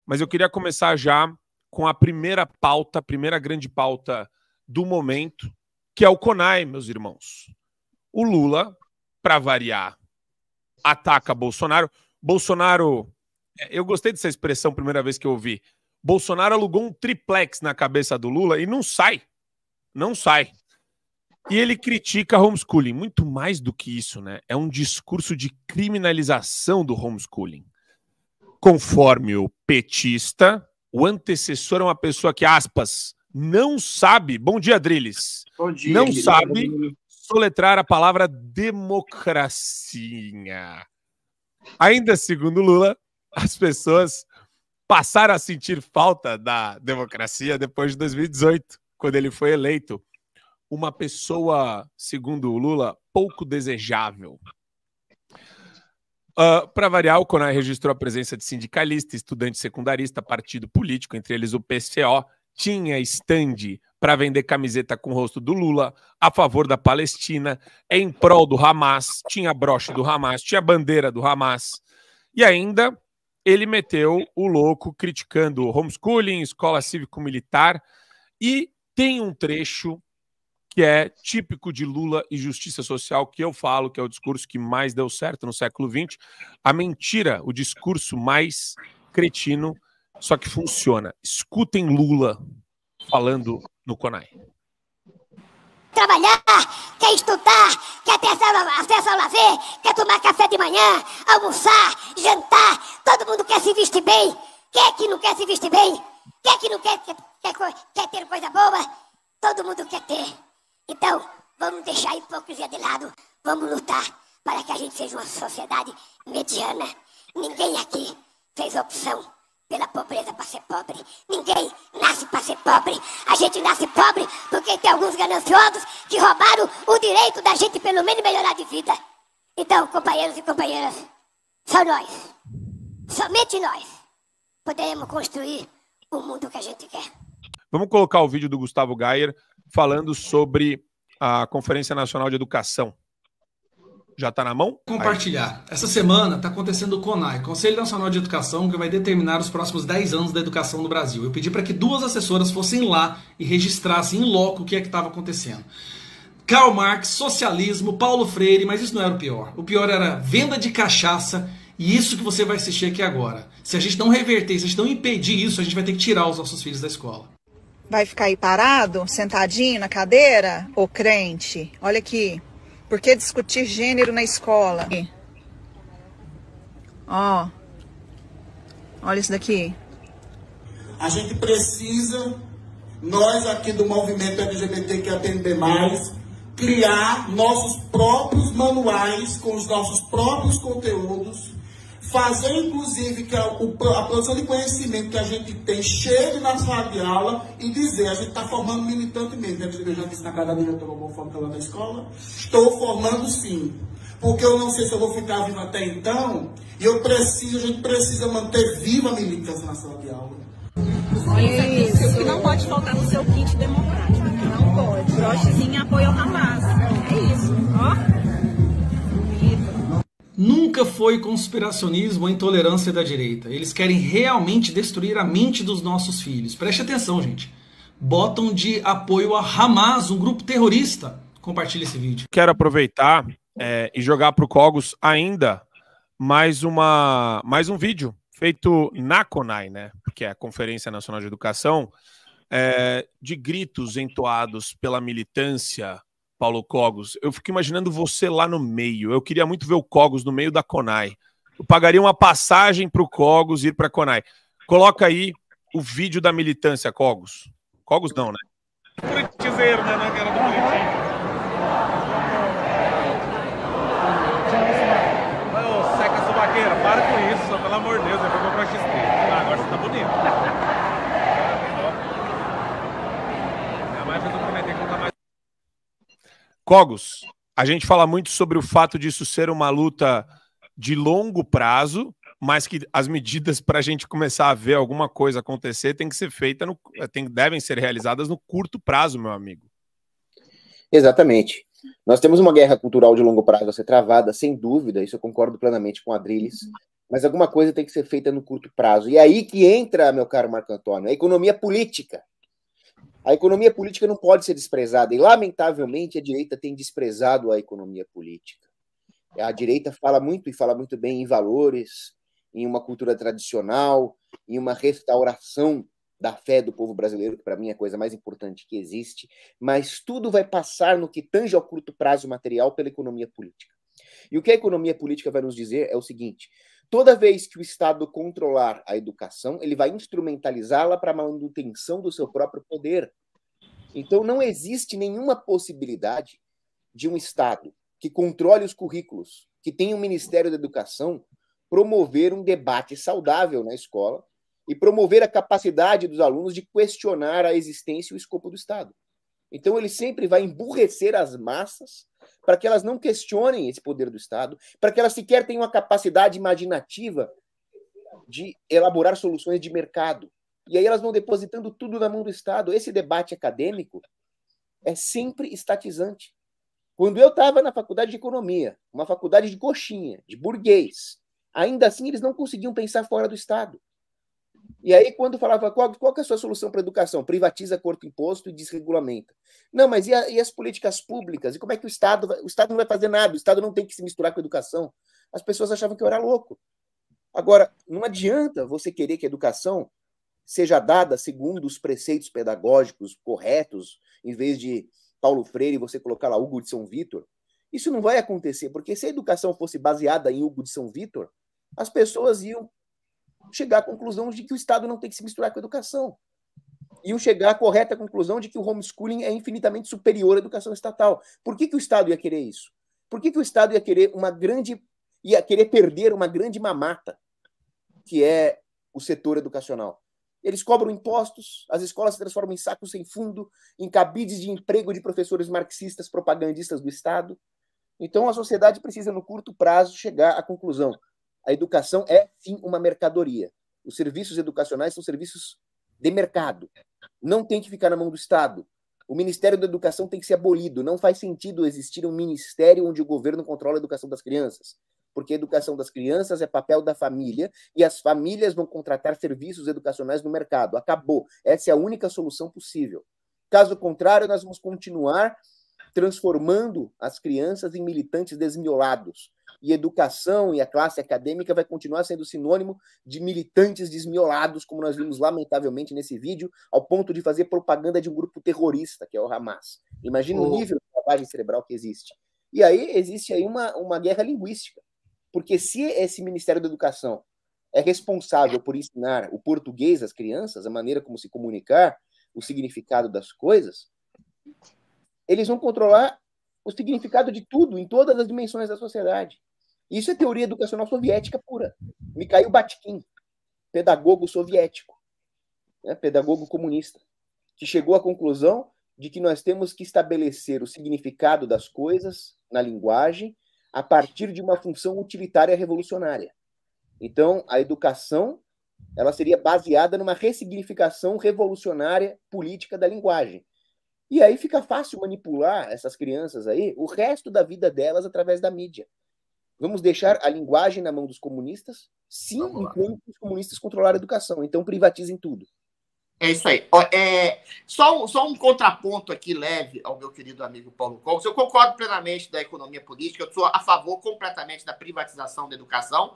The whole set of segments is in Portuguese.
mas eu queria começar já com a primeira pauta, a primeira grande pauta do momento, que é o CONAI, meus irmãos. O Lula, para variar, ataca Bolsonaro. Bolsonaro, eu gostei dessa expressão, primeira vez que eu ouvi. Bolsonaro alugou um triplex na cabeça do Lula e não sai. Não sai. E ele critica homeschooling. Muito mais do que isso, né? É um discurso de criminalização do homeschooling. Conforme o petista, o antecessor é uma pessoa que, aspas, não sabe... Bom dia, Adriles. Bom dia. Não sabe soletrar a palavra democracia. Ainda segundo Lula, as pessoas passaram a sentir falta da democracia depois de 2018, quando ele foi eleito uma pessoa, segundo o Lula, pouco desejável. Para variar, o CONAI registrou a presença de sindicalista, estudante secundarista, partido político, entre eles o PCO, tinha estande para vender camiseta com o rosto do Lula, a favor da Palestina, em prol do Hamas, tinha broche do Hamas, tinha bandeira do Hamas, e ainda ele meteu o louco criticando homeschooling, escola cívico-militar, e tem um trecho que é típico de Lula e justiça social, que eu falo que é o discurso que mais deu certo no século XX, a mentira, o discurso mais cretino, só que funciona. Escutem Lula falando no CONAI. Trabalhar, quer estudar, quer ter acesso ao lazer, quer tomar café de manhã, almoçar, jantar, todo mundo quer se vestir bem. Quem é que não quer se vestir bem? Quem é que não quer ter coisa boa? Todo mundo quer ter. Então, vamos deixar a hipocrisia de lado, vamos lutar para que a gente seja uma sociedade mediana. Ninguém aqui fez opção pela pobreza para ser pobre. Ninguém nasce para ser pobre. A gente nasce pobre porque tem alguns gananciosos que roubaram o direito da gente pelo menos melhorar de vida. Então, companheiros e companheiras, só nós, somente nós, podemos construir o mundo que a gente quer. Vamos colocar o vídeo do Gustavo Gayer falando sobre a Conferência Nacional de Educação. Já está na mão? Compartilhar. Essa semana está acontecendo o CONAI, Conselho Nacional de Educação, que vai determinar os próximos 10 anos da educação no Brasil. Eu pedi para que 2 assessoras fossem lá e registrassem em loco o que é que estava acontecendo. Karl Marx, socialismo, Paulo Freire, mas isso não era o pior. O pior era venda de cachaça e isso que você vai assistir aqui agora. Se a gente não reverter, se a gente não impedir isso, a gente vai ter que tirar os nossos filhos da escola. Vai ficar aí parado, sentadinho na cadeira? Ô crente, olha aqui. Por que discutir gênero na escola? Ó, olha isso daqui. A gente precisa, nós aqui do movimento LGBTQIAPN+, criar nossos próprios manuais com os nossos próprios conteúdos, fazer inclusive que a produção de conhecimento que a gente tem chegue na sala de aula e dizer, a gente está formando militante mesmo. Eu já disse na cara da diretora homofóbica lá da escola, estou formando sim. Porque eu não sei se eu vou ficar vivo até então, e a gente precisa manter viva a militância na sala de aula. Isso que não pode faltar no seu kit democrático. Não pode. Brochezinho apoio ao Hamas. É isso, ó. Nunca foi conspiracionismo ou intolerância da direita. Eles querem realmente destruir a mente dos nossos filhos. Preste atenção, gente. Botam de apoio a Hamas, um grupo terrorista. Compartilhe esse vídeo. Quero aproveitar e jogar para o Cogos ainda mais um vídeo feito na CONAI, né? Que é a Conferência Nacional de Educação, de gritos entoados pela militância. Paulo Cogos, eu fico imaginando você lá no meio. Eu queria muito ver o Cogos no meio da CONAI. Eu pagaria uma passagem para o Cogos ir para a CONAI. Coloca aí o vídeo da militância, Cogos. Cogos não, né? Politizeiro, né? Na cara do bonitinho. Ô, seca subaqueira, para com isso, pelo amor de Deus. Eu vou comprar XP. Ah, agora você tá bonito. Jamais eu prometer colocar mais. Cogos, a gente fala muito sobre o fato disso ser uma luta de longo prazo, mas que as medidas para a gente começar a ver alguma coisa acontecer tem que ser feita, devem ser realizadas no curto prazo, meu amigo. Exatamente. Nós temos uma guerra cultural de longo prazo a ser travada, sem dúvida, isso eu concordo plenamente com a Adriles. Mas alguma coisa tem que ser feita no curto prazo. E é aí que entra, meu caro Marco Antônio, a economia política. A economia política não pode ser desprezada. E, lamentavelmente, a direita tem desprezado a economia política. A direita fala muito, e fala muito bem, em valores, em uma cultura tradicional, em uma restauração da fé do povo brasileiro, que para mim é a coisa mais importante que existe, mas tudo vai passar no que tange ao curto prazo material pela economia política. E o que a economia política vai nos dizer é o seguinte: toda vez que o Estado controlar a educação, ele vai instrumentalizá-la para a manutenção do seu próprio poder. Então não existe nenhuma possibilidade de um Estado que controle os currículos, que tenha um Ministério da Educação, promover um debate saudável na escola e promover a capacidade dos alunos de questionar a existência e o escopo do Estado. Então ele sempre vai emburrecer as massas para que elas não questionem esse poder do Estado, para que elas sequer tenham a capacidade imaginativa de elaborar soluções de mercado. E aí elas vão depositando tudo na mão do Estado. Esse debate acadêmico é sempre estatizante. Quando eu estava na faculdade de economia, uma faculdade de coxinha, de burguês, ainda assim eles não conseguiam pensar fora do Estado. E aí, quando falava, qual que é a sua solução para a educação? Privatiza, corta imposto e desregulamenta. Não, mas e as políticas públicas? E como é que o Estado não vai fazer nada? O Estado não tem que se misturar com a educação. As pessoas achavam que eu era louco. Agora, não adianta você querer que a educação seja dada segundo os preceitos pedagógicos corretos, em vez de Paulo Freire você colocar lá Hugo de São Vítor. Isso não vai acontecer, porque se a educação fosse baseada em Hugo de São Vítor, as pessoas iam chegar à conclusão de que o Estado não tem que se misturar com a educação. Iam chegar à correta conclusão de que o homeschooling é infinitamente superior à educação estatal. Por que o Estado ia querer isso? Por que o Estado ia querer perder uma grande mamata, que é o setor educacional? Eles cobram impostos, as escolas se transformam em sacos sem fundo, em cabides de emprego de professores marxistas, propagandistas do Estado. Então a sociedade precisa, no curto prazo, chegar à conclusão: a educação é, sim, uma mercadoria. Os serviços educacionais são serviços de mercado. Não tem que ficar na mão do Estado. O Ministério da Educação tem que ser abolido. Não faz sentido existir um ministério onde o governo controla a educação das crianças. Porque a educação das crianças é papel da família e as famílias vão contratar serviços educacionais no mercado. Acabou. Essa é a única solução possível. Caso contrário, nós vamos continuar transformando as crianças em militantes desmiolados. E educação e a classe acadêmica vai continuar sendo sinônimo de militantes desmiolados, como nós vimos lamentavelmente nesse vídeo, ao ponto de fazer propaganda de um grupo terrorista, que é o Hamas. Imagina o nível de lavagem cerebral que existe. E aí existe aí uma guerra linguística. Porque se esse Ministério da Educação é responsável por ensinar o português às crianças, a maneira como se comunicar, o significado das coisas, eles vão controlar o significado de tudo, em todas as dimensões da sociedade. Isso é teoria educacional soviética pura. Mikhail Bakhtin, pedagogo soviético, pedagogo comunista, que chegou à conclusão de que nós temos que estabelecer o significado das coisas na linguagem a partir de uma função utilitária revolucionária. Então, a educação ela seria baseada numa ressignificação revolucionária política da linguagem. E aí fica fácil manipular essas crianças aí o resto da vida delas através da mídia. Vamos deixar a linguagem na mão dos comunistas? Sim, enquanto os comunistas controlarem a educação. Então privatizem tudo. É isso aí. Só um contraponto aqui leve ao meu querido amigo Paulo Cogos. Eu concordo plenamente da economia política, eu sou a favor completamente da privatização da educação.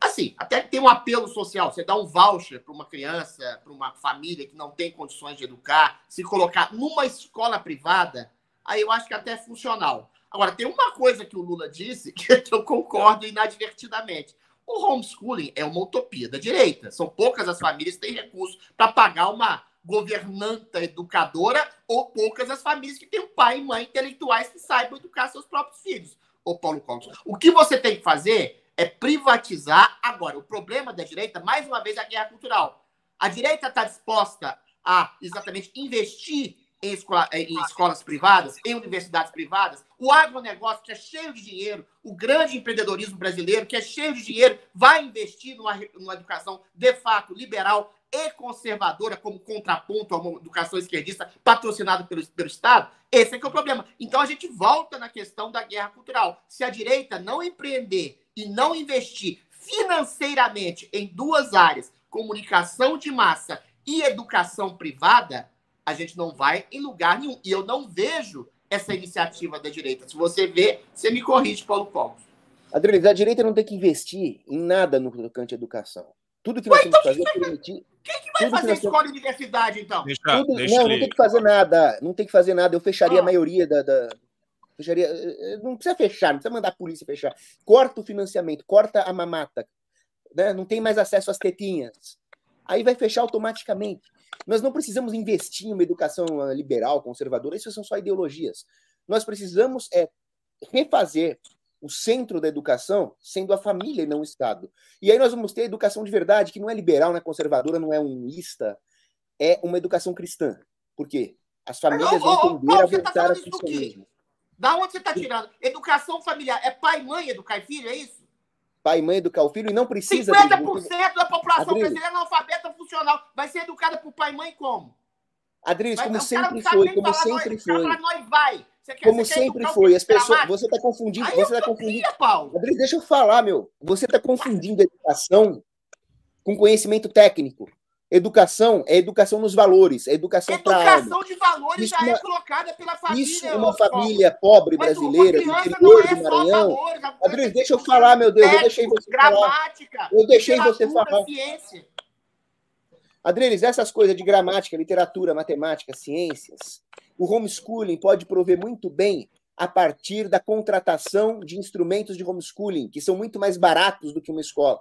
Assim, até que tem um apelo social. Você dá um voucher para uma criança, para uma família que não tem condições de educar, se colocar numa escola privada, aí eu acho que até é funcional. Agora, tem uma coisa que o Lula disse que eu concordo inadvertidamente. O homeschooling é uma utopia da direita. São poucas as famílias que têm recursos para pagar uma governanta educadora ou poucas as famílias que têm um pai e mãe intelectuais que saibam educar seus próprios filhos. Ô, Paulo Cogos, o que você tem que fazer é privatizar. Agora, o problema da direita, mais uma vez, é a guerra cultural. A direita está disposta a exatamente investir em escolas privadas, em universidades privadas. O agronegócio, que é cheio de dinheiro, o grande empreendedorismo brasileiro, que é cheio de dinheiro, vai investir numa educação, de fato, liberal e conservadora, como contraponto a uma educação esquerdista patrocinada pelo Estado. Esse é que é o problema. Então, a gente volta na questão da guerra cultural. Se a direita não empreender e não investir financeiramente em duas áreas, comunicação de massa e educação privada, a gente não vai em lugar nenhum. E eu não vejo essa iniciativa da direita. Se você vê, você me corrige, Paulo Cogos. Adriles, a direita não tem que investir em nada no tocante de educação. Tudo que nós temos que fazer é permitir... Quem que vai fazer escola e universidade, então? Não tem que fazer nada. Não tem que fazer nada. Eu fecharia a maioria fecharia... Não precisa fechar, não precisa mandar a polícia fechar. Corta o financiamento, corta a mamata. Né? Não tem mais acesso às tetinhas. Aí vai fechar automaticamente. Nós não precisamos investir em uma educação liberal, conservadora. Isso são só ideologias. Nós precisamos refazer o centro da educação sendo a família e não o Estado. E aí nós vamos ter a educação de verdade, que não é liberal, não é conservadora, não é unista, é uma educação cristã. Por quê? As famílias vão tender a voltar a cristianismo. Da onde você está tirando? Educação familiar. É pai e mãe educar filho, é isso? Pai e mãe educar o filho e não precisa... 50% da população brasileira é analfabeta funcional. Vai ser educada por pai e mãe como? Adriles, como sempre foi, como sempre foi. Nós vai. Como sempre foi. As pessoas, você está confundindo. Adriles, deixa eu falar, meu. Você está confundindo educação com conhecimento técnico. Educação é educação nos valores, é educação para a alma. Educação de valores já é colocada pela família. Isso, uma família pobre brasileira, do interior do Maranhão. Adriles, deixa eu falar, meu Deus, eu deixei você falar. Eu deixei você falar. Adriles, essas coisas de gramática, literatura, matemática, ciências, o homeschooling pode prover muito bem a partir da contratação de instrumentos de homeschooling, que são muito mais baratos do que uma escola.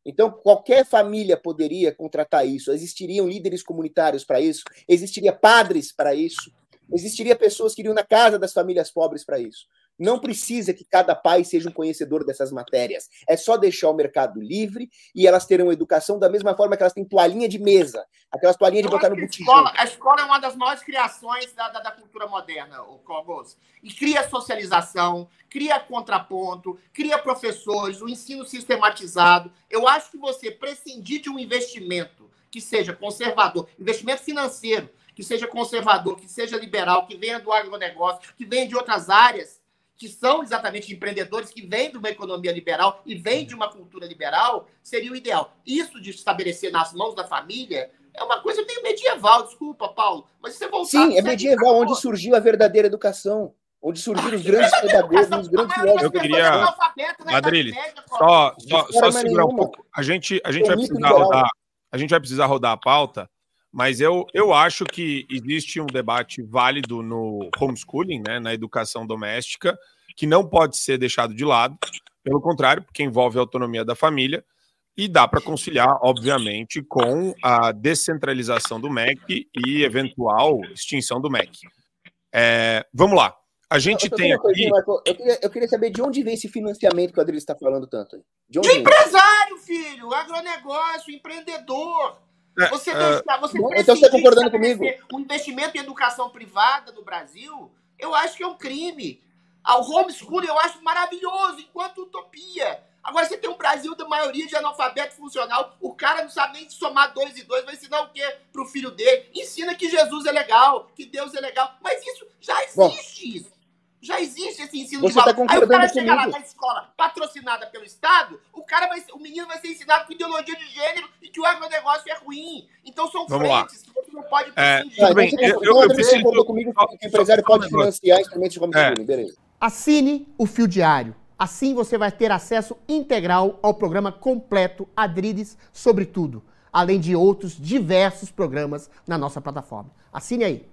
Então, qualquer família poderia contratar isso. Existiriam líderes comunitários para isso, existiria padres para isso, existiria pessoas que iriam na casa das famílias pobres para isso. Não precisa que cada pai seja um conhecedor dessas matérias. É só deixar o mercado livre e elas terão educação da mesma forma que elas têm toalhinha de mesa, aquelas toalhinhas de botar no botijão. A escola é uma das maiores criações da cultura moderna, o Cogos. E cria socialização, cria contraponto, cria professores, o ensino sistematizado. Eu acho que você prescindir de um investimento que seja conservador, investimento financeiro, que seja conservador, que seja liberal, que venha do agronegócio, que venha de outras áreas, que são exatamente empreendedores que vêm de uma economia liberal e vêm de uma cultura liberal, seria o ideal. Isso de estabelecer nas mãos da família é uma coisa meio medieval, desculpa, Paulo, mas você voltar... Sim, é medieval, onde surgiu a verdadeira educação, onde surgiram os grandes pedagogos, os grandes filósofos. Eu queria... Adriles, só segurar um pouco. A gente vai precisar rodar a pauta, mas eu acho que existe um debate válido no homeschooling, né, na educação doméstica, que não pode ser deixado de lado, pelo contrário, porque envolve a autonomia da família, e dá para conciliar, obviamente, com a descentralização do MEC e eventual extinção do MEC. Vamos lá. A gente tem aqui... Eu queria saber de onde vem esse financiamento que o Adriles está falando tanto. De empresário, filho, agronegócio, empreendedor. Então você está concordando comigo? Um investimento em educação privada no Brasil, eu acho que é um crime. O homeschooling eu acho maravilhoso, enquanto utopia. Agora você tem um Brasil da maioria de analfabeto funcional, o cara não sabe nem somar 2 e 2, vai ensinar o quê pro filho dele? Ensina que Jesus é legal, que Deus é legal, mas isso já existe. Isso. Já existe esse ensino de valor. Aí o cara chega lá na escola patrocinada pelo Estado, o menino vai ser ensinado com ideologia de gênero e que o agronegócio é ruim. Então são frentes que você não pode prescindir. Eu preciso... comigo que o empresário pode financiar instrumentos de homeschooling, beleza. Assine o Fio Diário. Assim você vai ter acesso integral ao programa completo Adriles sobre tudo, além de outros diversos programas na nossa plataforma. Assine aí.